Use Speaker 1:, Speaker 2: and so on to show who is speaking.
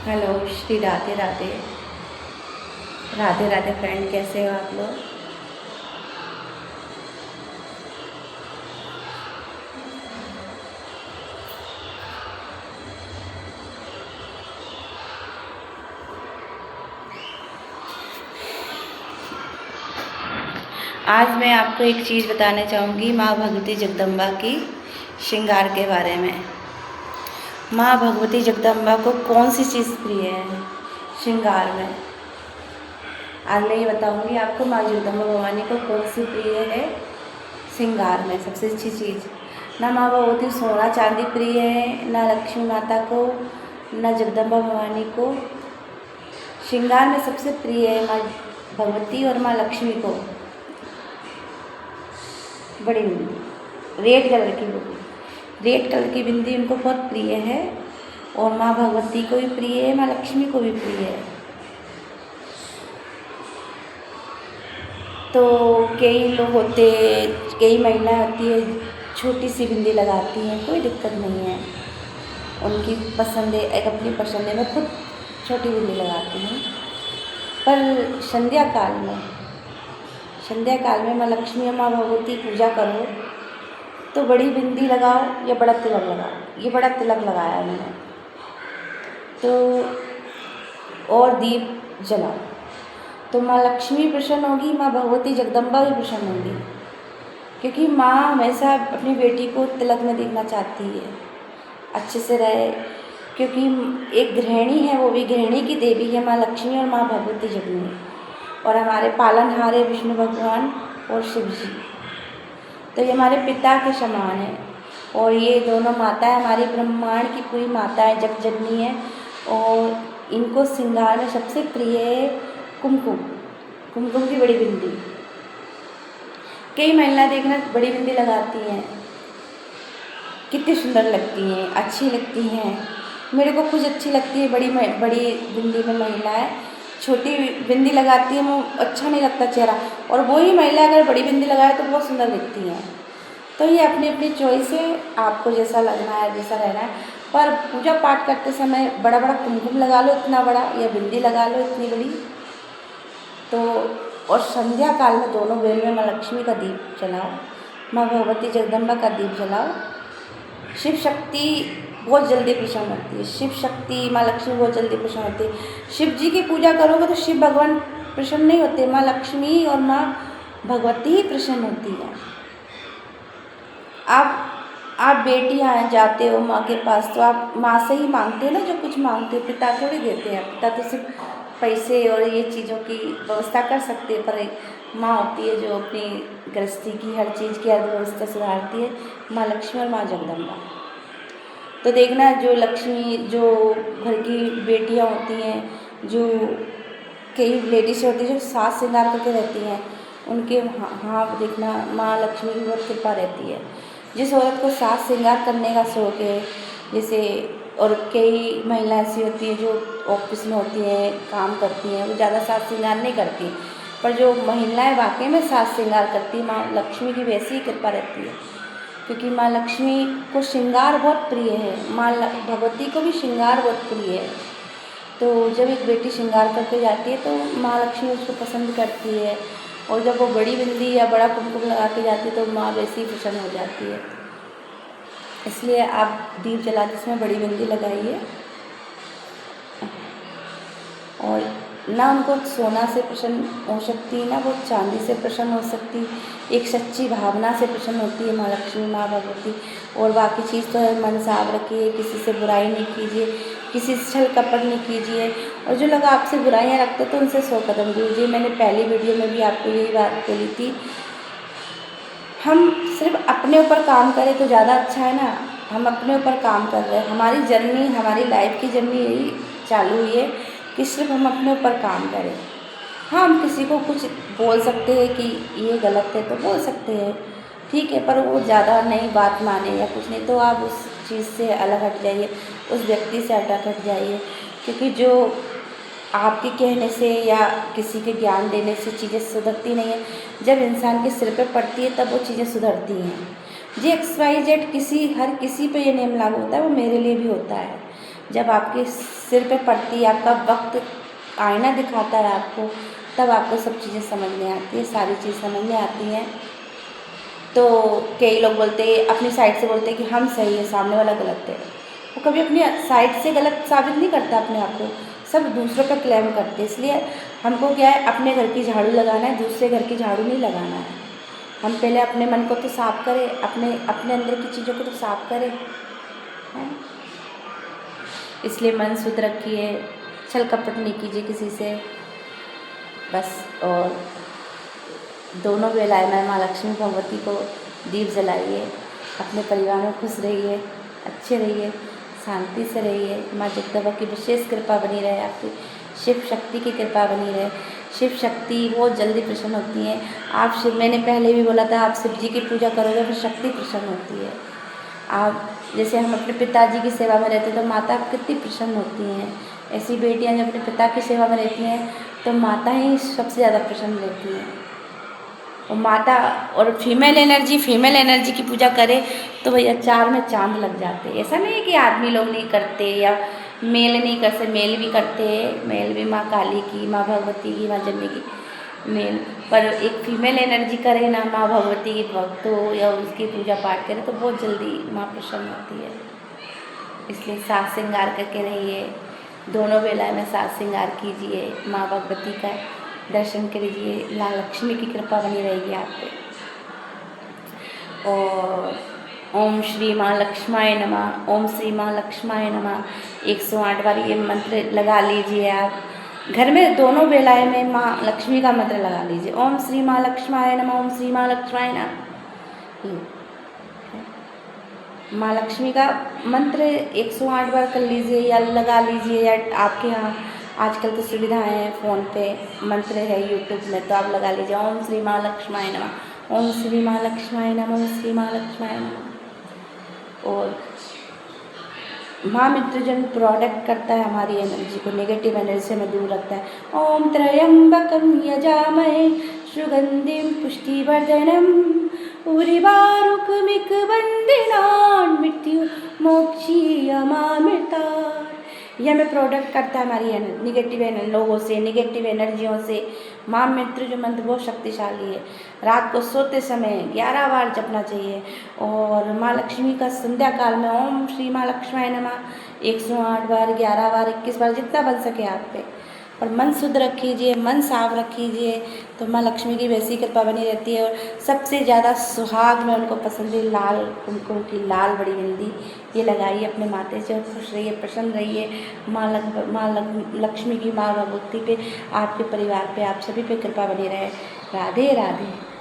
Speaker 1: Hello, Shri Radhe Radhe. Radhe Radhe friend, कैसे हो आप लोग। आज मैं आपको एक चीज़ बताना चाहूँगी माँ भगवती जगदम्बा की श्रृंगार के बारे में। माँ भगवती जगदम्बा को कौन सी चीज़ प्रिय है श्रृंगार में। आज मैं ये बताऊँगी आपको माँ जगदम्बा भवानी को कौन सी प्रिय है श्रृंगार में। सबसे अच्छी चीज़, ना माँ भगवती सोना चांदी प्रिय है, ना लक्ष्मी माता को, ना जगदम्बा भवानी को। श्रृंगार में सबसे प्रिय है माँ भगवती और माँ लक्ष्मी को बड़ी बिंदी, रेड कलर की बिंदी। रेड कलर की बिंदी उनको बहुत प्रिय है और माँ भगवती को भी प्रिय है, माँ लक्ष्मी को भी प्रिय है। तो कई लोग होते, कई महिलाएं होती है छोटी सी बिंदी लगाती हैं, कोई दिक्कत नहीं है, उनकी पसंद है, एक अपनी पसंद है। मैं खुद छोटी बिंदी लगाती हूँ। पर संध्या काल में माँ लक्ष्मी और माँ भगवती पूजा करो तो बड़ी बिंदी लगाओ या बड़ा तिलक लगाओ। ये बड़ा तिलक लगाया मैंने तो, और दीप जलाओ तो माँ लक्ष्मी प्रसन्न होगी, माँ भगवती जगदम्बा भी प्रसन्न होगी। क्योंकि माँ हमेशा अपनी बेटी को तिलक में देखना चाहती है, अच्छे से रहे। क्योंकि एक गृहिणी है, वो भी गृहिणी की देवी है माँ लक्ष्मी और माँ भगवती जगदम्बा, और हमारे पालनहार है विष्णु भगवान और शिव जी। तो ये हमारे पिता के समान है और ये दोनों माताएं हमारी ब्रह्मांड की पूरी माताएं जग जननी है। और इनको श्रृंगार में सबसे प्रिय है कुमकुम की बड़ी बिंदी। कई महिलाएं देखना बड़ी बिंदी लगाती हैं, कितनी सुंदर लगती हैं, अच्छी लगती हैं। मेरे को कुछ अच्छी लगती है बड़ी बिंदी में महिलाएं। छोटी बिंदी लगाती है वो अच्छा नहीं लगता चेहरा, और वही महिला अगर बड़ी बिंदी लगाए तो बहुत सुंदर दिखती हैं। तो ये अपनी अपनी चॉइस है, आपको जैसा लगना है, जैसा रहना है। पर पूजा पाठ करते समय बड़ा बड़ा कुमकुम लगा लो इतना बड़ा, या बिंदी लगा लो इतनी बड़ी। तो और संध्या काल में दोनों बेल में माँ लक्ष्मी का दीप जलाओ, माँ भगवती जगदम्बा का दीप जलाओ। शिव शक्ति बहुत जल्दी प्रसन्न होती है, शिव शक्ति माँ लक्ष्मी बहुत जल्दी प्रसन्न होती है। शिव जी की पूजा करोगे तो शिव भगवान प्रसन्न नहीं होते, माँ लक्ष्मी और माँ भगवती ही प्रसन्न होती है। आप बेटियाँ जाते हो माँ के पास तो आप माँ से ही मांगते हो ना, जो कुछ मांगते हो। पिता थोड़ी देते हैं, पिता तो सिर्फ पैसे और ये चीज़ों की व्यवस्था कर सकते हैं, पर एक माँ होती है जो अपनी गृहस्थी की हर चीज़ की अर्थव्यवस्था सुधारती है, माँ लक्ष्मी और माँ जगदम्बा। तो देखना, जो घर की बेटियाँ होती हैं, जो कई लेडीज होती हैं जो साज श्रृंगार करके रहती हैं, उनके हाँ देखना माँ लक्ष्मी की बहुत कृपा रहती है। जिस औरत को साज श्रृंगार करने का शौक है, जैसे, और कई महिलाएं ऐसी होती हैं जो ऑफिस में होती हैं, काम करती हैं, वो ज़्यादा साज श्रृंगार नहीं करती, पर जो महिलाएं वाकई में साज श्रृंगार करती हैं, माँ लक्ष्मी की वैसी ही कृपा रहती है। क्योंकि माँ लक्ष्मी को श्रृंगार बहुत प्रिय है, माँ भगवती को भी श्रृंगार बहुत प्रिय है। तो जब एक बेटी श्रृंगार करके जाती है तो माँ लक्ष्मी उसको पसंद करती है, और जब वो बड़ी बिंदी या बड़ा कुमकुम लगा के जाती है तो माँ वैसे ही प्रसन्न हो जाती है। इसलिए आप दीप जलाते इसमें बड़ी बिंदी लगाइए। और ना उनको सोना से प्रसन्न हो सकती है, ना वो चांदी से प्रसन्न हो सकती, एक सच्ची भावना से प्रसन्न होती है माँ लक्ष्मी माँ भगवती। और बाकी चीज़ तो है, मन साफ रखिए, किसी से बुराई नहीं कीजिए, किसी से छल कपट नहीं कीजिए, और जो लोग आपसे बुराइयाँ रखते तो उनसे 100 कदम दूर कीजिए। मैंने पहली वीडियो में भी आपको यही बात बोली थी। हम सिर्फ अपने ऊपर काम करें तो ज़्यादा अच्छा है ना। हम अपने ऊपर काम कर रहे हैं, हमारी जर्नी, हमारी लाइफ की जर्नी यही चालू हुई है कि सिर्फ हम अपने ऊपर काम करें। हाँ, हम किसी को कुछ बोल सकते हैं कि ये गलत है तो बोल सकते हैं, ठीक है, पर वो ज़्यादा नहीं बात माने या कुछ नहीं तो आप उस चीज़ से अलग हट जाइए, उस व्यक्ति से अलग हट जाइए। क्योंकि जो आपके कहने से या किसी के ज्ञान देने से चीज़ें सुधरती नहीं है, जब इंसान के सिर पे पड़ती है तब वो चीज़ें सुधरती हैं। जी XYZ हर किसी पे ये नियम लागू होता है, वो मेरे लिए भी होता है। जब आपके सिर पे पड़ती है, आपका वक्त आईना दिखाता है आपको, तब आपको सब चीज़ें समझ में आती है, सारी चीज़ समझ में आती हैं। तो कई लोग बोलते हैं, अपनी साइड से बोलते हैं कि हम सही है, सामने वाला गलत है। वो कभी अपनी साइड से गलत साबित नहीं करता अपने आप को, सब दूसरों पर क्लेम करते। इसलिए हमको क्या है, अपने घर की झाड़ू लगाना है, दूसरे घर की झाड़ू नहीं लगाना है। हम पहले अपने मन को तो साफ करें, अपने अंदर की चीज़ों को तो साफ करें, हैं। इसलिए मन शुद्ध रखिए, छल कपट नहीं कीजिए किसी से, बस। और दोनों बेलाएँ में माँ लक्ष्मी भगवती को दीप जलाइए, अपने परिवार में खुश रहिए, अच्छे रहिए, शांति से रहिए। माँ जगदम्बा की विशेष कृपा बनी रहे, आपकी शिव शक्ति की कृपा बनी रहे। शिव शक्ति बहुत जल्दी प्रसन्न होती हैं। आप शिव, मैंने पहले भी बोला था, आप शिव जी की पूजा करोगे तो शक्ति प्रसन्न होती है। आप जैसे हम अपने पिताजी की सेवा में रहते हैं तो माता कितनी प्रसन्न होती हैं, ऐसी बेटियां जब अपने पिता की सेवा में रहती हैं तो माता ही सबसे ज़्यादा प्रसन्न रहती हैं। और माता और फीमेल एनर्जी की पूजा करें तो भैया 4 में चांद लग जाते हैं। ऐसा नहीं है कि आदमी लोग नहीं करते या मेल नहीं करते, मेल भी करते हैं, मेल भी माँ काली की, माँ भगवती की, माँ जन्नी की मेल। पर एक फीमेल एनर्जी करे ना, माँ भगवती की भक्त हो या उसकी पूजा पाठ करे तो बहुत जल्दी माँ प्रसन्न होती है। इसलिए साज श्रृंगार करके रहिए, दोनों बेला में साज श्रृंगार कीजिए, माँ भगवती का दर्शन कीजिए, माँ लक्ष्मी की कृपा बनी रहेगी आप पे। और ओम श्री माँ लक्ष्माय नमः, ओम श्री माँ लक्ष्माय नमः 108 बार ये मंत्र लगा लीजिए आप। घर में दोनों बेलाएँ में माँ लक्ष्मी का मंत्र लगा लीजिए, ओम श्री माँ लक्ष्माय नमः, ओम श्री माँ लक्ष्माय नमः। माँ लक्ष्मी का मंत्र 108 बार कर लीजिए या लगा लीजिए, या आपके यहाँ आजकल तो सुविधाएं हैं, फ़ोन पे मंत्र है यूट्यूब में, तो आप लगा लीजिए ओम श्री माँ लक्ष्माय नमः, ओम श्री माँ लक्ष्माय नमः, ओम श्री माँ लक्ष्माय नमः। और माँ मृत्युंजय प्रोटेक्ट करता है हमारी एनर्जी को, नेगेटिव एनर्जी से हमें दूर रखता है। ओम त्र्यंबकं यजामहे सुगंधिं पुष्टिवर्धनम् उर्वारुकमिव बन्धनान् मृत्युर्मोक्षीयमामृतात्। यह हमें प्रोटेक्ट करता है हमारी निगेटिव लोगों से, निगेटिव एनर्जियों से। माँ मृत्युंजय मंत्र बहुत शक्तिशाली है। रात को सोते समय 11 बार जपना चाहिए। और माँ लक्ष्मी का संध्या काल में ओम श्री माँ लक्ष्माय नमः 108 बार, 11 बार, 21 बार, जितना बन सके आप पे। और मन शुद्ध रखिए, मन साफ रखिए, तो माँ लक्ष्मी की वैसी कृपा बनी रहती है। और सबसे ज़्यादा सुहाग में उनको पसंद है लाल कुमकुम की लाल बड़ी बिंदी, ये लगाइए अपने माथे से और खुश रहिए, प्रसन्न रहिए। माँ लक्ष्मी की, माँ भगवती पे, आपके परिवार पे, आप सभी पे कृपा बनी रहे। राधे राधे।